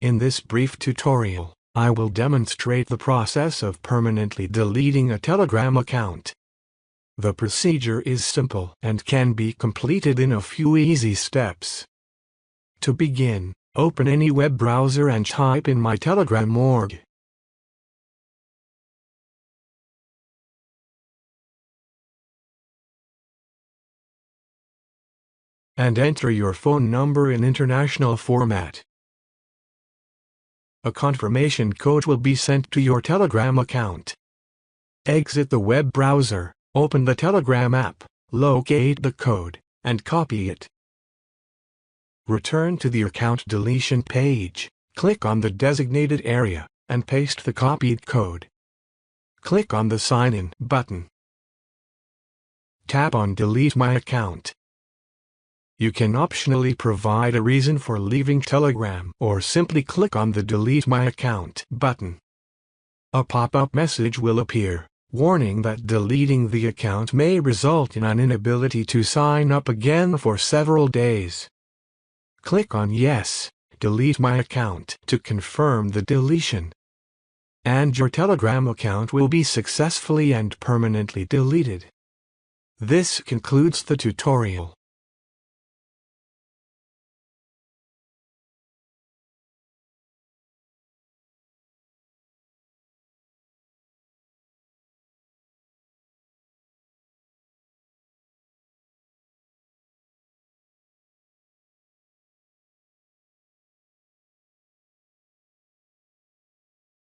In this brief tutorial, I will demonstrate the process of permanently deleting a Telegram account. The procedure is simple and can be completed in a few easy steps. To begin, open any web browser and type in my Telegram.org. And enter your phone number in international format. A confirmation code will be sent to your Telegram account. Exit the web browser, open the Telegram app, locate the code, and copy it. Return to the account deletion page, click on the designated area, and paste the copied code. Click on the Sign In button. Tap on Delete My Account. You can optionally provide a reason for leaving Telegram or simply click on the Delete My Account button. A pop-up message will appear, warning that deleting the account may result in an inability to sign up again for several days. Click on Yes, Delete My Account to confirm the deletion. And your Telegram account will be successfully and permanently deleted. This concludes the tutorial.